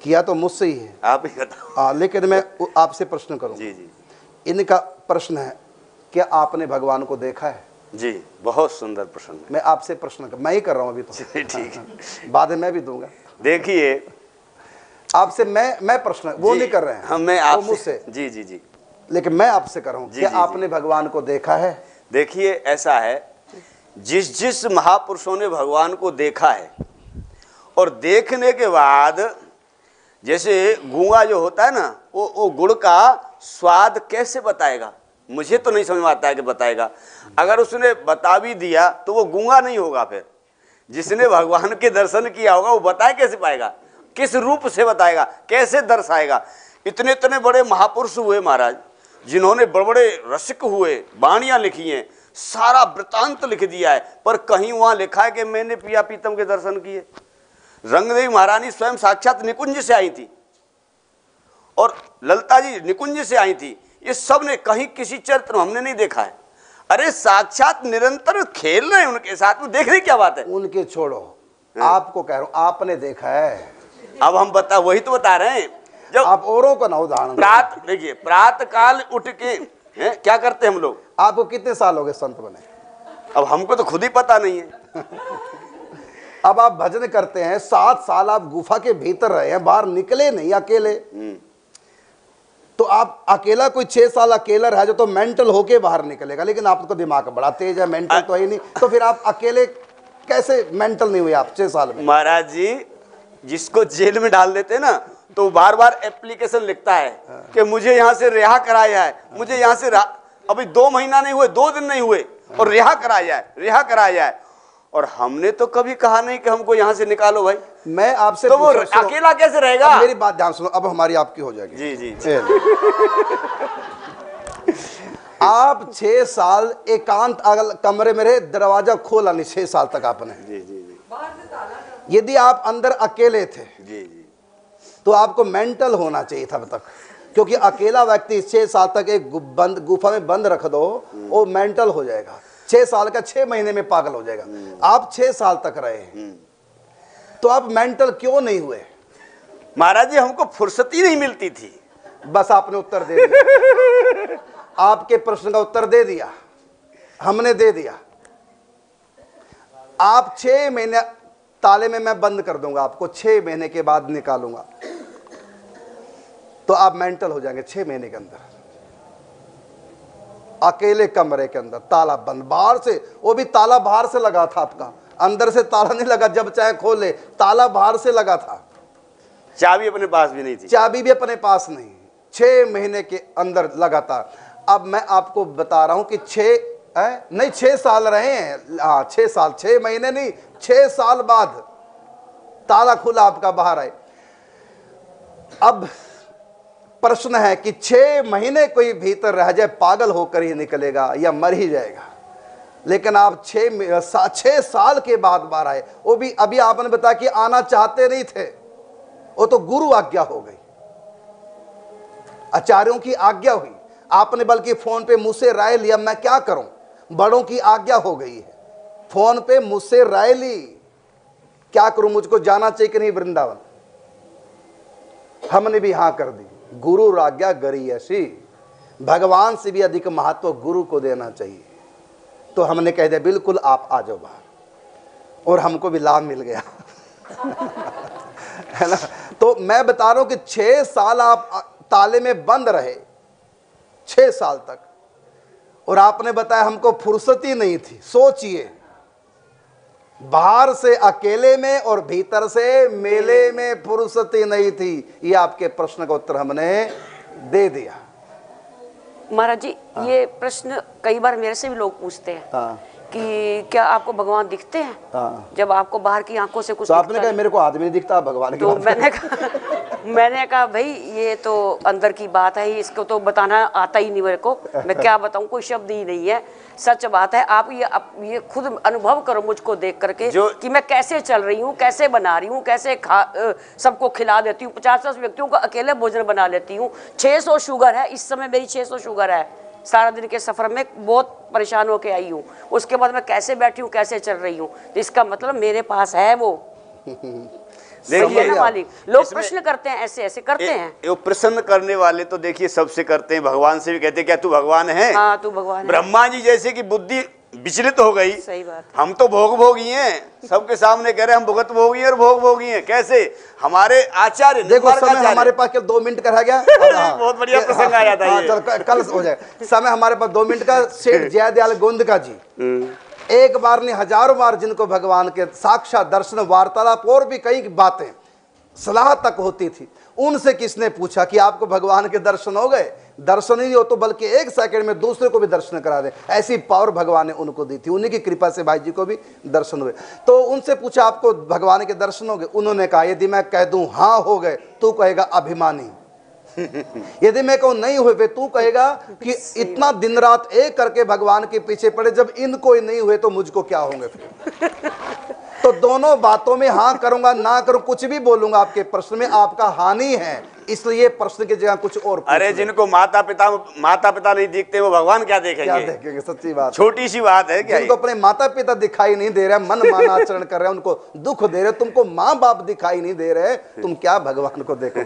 किया तो मुझसे ही है, आप ही बताओ। लेकिन मैं आपसे प्रश्न करूं। जी जी। इनका प्रश्न है, क्या आपने भगवान को देखा है? जी, बहुत सुंदर प्रश्न है। मैं आपसे प्रश्न मैं ही कर रहा हूं अभी तो। ठीक है, बाद में मैं भी दूंगा। देखिए आपसे मैं प्रश्न, वो नहीं कर रहे हैं, हम, मैं वो आपसे, मुझसे। जी जी जी, लेकिन मैं आपसे कर रहा हूं, क्या जी, आपने भगवान को देखा है? देखिए ऐसा है, जिस जिस महापुरुषों ने भगवान को देखा है, और देखने के बाद जैसे गूंगा जो होता है ना, वो गुड़ का स्वाद कैसे बताएगा, मुझे तो नहीं समझ में आता है कि बताएगा। अगर उसने बता भी दिया तो वो गूंगा नहीं होगा। फिर जिसने भगवान के दर्शन किया होगा वो बताए कैसे पाएगा, किस रूप से बताएगा, कैसे दर्शाएगा। इतने इतने बड़े महापुरुष हुए महाराज, जिन्होंने बड़े बड़े रसिक हुए, वाणियां लिखी हैं, सारा वृतांत लिख दिया है, पर कहीं वहां लिखा है कि मैंने पिया पीतम के दर्शन किए। रंगदेवी महारानी स्वयं साक्षात निकुंज से आई थी, और ललिता जी निकुंज से आई थी। ये सब ने कहीं किसी चरित्र में हमने नहीं देखा है। अरे साक्षात निरंतर खेल रहे हैं उनके साथ में, देखने क्या बात है। उनके छोड़ो, आपको कह रहा हूं, आपने देखा है। अब हम वही तो बता रहे हैं। जब आप औरों का ना उदाहरण देखिए, प्रातः काल उठ के क्या करते हैं हम लोग। आपको कितने साल हो गए संत बने? अब हमको तो खुद ही पता नहीं है। अब आप भजन करते हैं, 7 साल आप गुफा के भीतर रहे हैं, बाहर निकले नहीं अकेले। तो आप अकेला, कोई 6 साल अकेला रह जो तो मेंटल होके बाहर निकलेगा, लेकिन आपका दिमाग बड़ा तेज है, मेंटल तो है ही नहीं, तो फिर आप अकेले कैसे मेंटल नहीं हुए आप 6 साल में? महाराज जी, जिसको जेल में डाल देते हैं ना, तो बार बार एप्लीकेशन लिखता है कि मुझे यहाँ से रिहा कराया जाए, मुझे यहाँ से अभी 2 महीना नहीं हुए, 2 दिन नहीं हुए, और रिहा कराया जाए, रिहा कराया जाए। और हमने तो कभी कहा नहीं कि हमको यहाँ से निकालो भाई। मैं आपसे तो वो अकेला कैसे रहेगा? मेरी बात ध्यान सुनो, अब हमारी आपकी हो जाएगी। जी जी। आप 6 साल एकांत अगल कमरे में रहे, दरवाजा खोला नहीं 6 साल तक आपने। जी जी जी। यदि आप अंदर अकेले थे जी जी, तो आपको मेंटल होना चाहिए था अब तक, क्योंकि अकेला व्यक्ति 6 साल तक एक गुफा में बंद रख दो, वो मेंटल हो जाएगा। 6 साल का 6 महीने में पागल हो जाएगा। आप 6 साल तक रहे, तो आप मेंटल क्यों नहीं हुए? महाराज जी, हमको फुर्सत ही नहीं मिलती थी। बस आपने उत्तर दे दिया। आपके प्रश्न का उत्तर दे दिया, हमने दे दिया। आप 6 महीने ताले में मैं बंद कर दूंगा आपको, 6 महीने के बाद निकालूंगा, तो आप मेंटल हो जाएंगे 6 महीने के अंदर। अकेले कमरे के अंदर ताला बंद, बाहर से, वो भी ताला बाहर से लगा था आपका, अंदर से ताला नहीं लगा, जब चाहे खोले, ताला बाहर से लगा था। चाबी अपने पास भी नहीं थी, चाबी भी अपने पास नहीं। 6 महीने के अंदर लगातार। अब मैं आपको बता रहा हूं कि 6 साल रहे हैं। हाँ 6 साल, 6 महीने नहीं, 6 साल बाद ताला खुला आपका, बाहर आए। अब प्रश्न है कि 6 महीने कोई भीतर रह जाए, पागल होकर ही निकलेगा या मर ही जाएगा। लेकिन आप 6 साल के बाद बाहर आए, वो भी अभी आपने बताया कि आना चाहते नहीं थे, वो तो गुरु आज्ञा हो गई, आचार्यों की आज्ञा हुई। आपने बल्कि फोन पे मुझसे राय लिया, मैं क्या करूं, बड़ों की आज्ञा हो गई है, फोन पे मुझसे राय ली, क्या करूं, मुझको जाना चाहिए कि नहीं वृंदावन? हमने भी हां कर दी। गुरु आज्ञा गरी ऐसी, भगवान से भी अधिक महत्व गुरु को देना चाहिए। तो हमने कह दिया बिल्कुल आप आ जाओ बाहर, और हमको भी लाभ मिल गया। है ना? तो मैं बता रहा हूं कि 6 साल आप ताले में बंद रहे, 6 साल तक, और आपने बताया हमको फुर्सत ही नहीं थी। सोचिए, बाहर से अकेले में और भीतर से मेले में फुर्सत ही नहीं थी। ये आपके प्रश्न का उत्तर हमने दे दिया। महाराज जी, ये प्रश्न कई बार मेरे से भी लोग पूछते हैं कि क्या आपको भगवान दिखते हैं? जब आपको बाहर की आंखों से कुछ तो आपने कहा मेरे को आदमी नहीं दिखता, भगवान तो मैंने कहा भाई ये तो अंदर की बात है, इसको तो बताना आता ही नहीं मेरे को, मैं क्या बताऊं, कोई शब्द ही नहीं है। सच बात है, आप ये खुद अनुभव करो मुझको देख करके कि मैं कैसे चल रही हूँ, कैसे बना रही हूँ, कैसे सबको खिला देती हूँ, 50 व्यक्तियों का अकेले भोजन बना लेती हूँ। 600 शुगर है इस समय, मेरी 600 शुगर है। सारा दिन के सफर में बहुत परेशान होके आई हूँ, उसके बाद मैं कैसे बैठी हूँ, कैसे चल रही हूँ, तो इसका मतलब मेरे पास है वो। देखिए ना मालिक, लोग इसमें- प्रश्न करते हैं, ऐसे ऐसे करते हैं। ये प्रसन्न करने वाले तो देखिए सबसे करते हैं, भगवान से भी कहते हैं क्या तू भगवान है? हाँ तू भगवान है। ब्रह्मा जी जैसे कि बुद्धि विचलित हो गई, सही बात है। हम तो भोग भोगी हैं, सबके सामने कह रहे हैं हम भुगत भोगी हैं और भोग भोगी हैं। कैसे? हमारे आचार्य देखो समय हमारे पास केवल 2 मिनट का रह गया। बहुत बढ़िया प्रसंग आया था ये। चल कल हो जाए, समय हमारे पास 2 मिनट का। सेठ जयदयाल गोंदका जी एक बार नहीं हजारों बार जिनको भगवान के साक्षात दर्शन, वार्तालाप और भी कई बातें सलाह तक होती थी, उनसे किसने पूछा कि आपको भगवान के दर्शन हो गए? दर्शन ही हो तो बल्कि 1 सेकंड में दूसरे को भी दर्शन करा दे, ऐसी पावर भगवान ने उनको दी थी। उन्हीं की कृपा से भाई जी को भी दर्शन हुए। तो उनसे पूछा आपको भगवान के दर्शन हो गए? उन्होंने कहा यदि मैं कह दूं हाँ हो गए तो कहेगा अभिमानी, यदि मैं कहूं नहीं हुए तू कहेगा कि इतना दिन रात एक करके भगवान के पीछे पड़े, जब इनको ही नहीं हुए तो मुझको क्या होंगे फिर। तो दोनों बातों में हाँ करूंगा ना करूं, कुछ भी बोलूंगा आपके प्रश्न में आपका हानि है, इसलिए प्रश्न की जगह कुछ और। अरे जिनको माता पिता नहीं दिखते वो भगवान क्या देखेंगे? क्या देखेंगे? सच्ची बात, छोटी सी बात है क्या? जिनको अपने माता पिता दिखाई नहीं दे रहे, मन माना आचरण कर रहे हैं, उनको दुख दे रहे, तुमको माँ बाप दिखाई नहीं दे रहे, तुम क्या भगवान को देखो?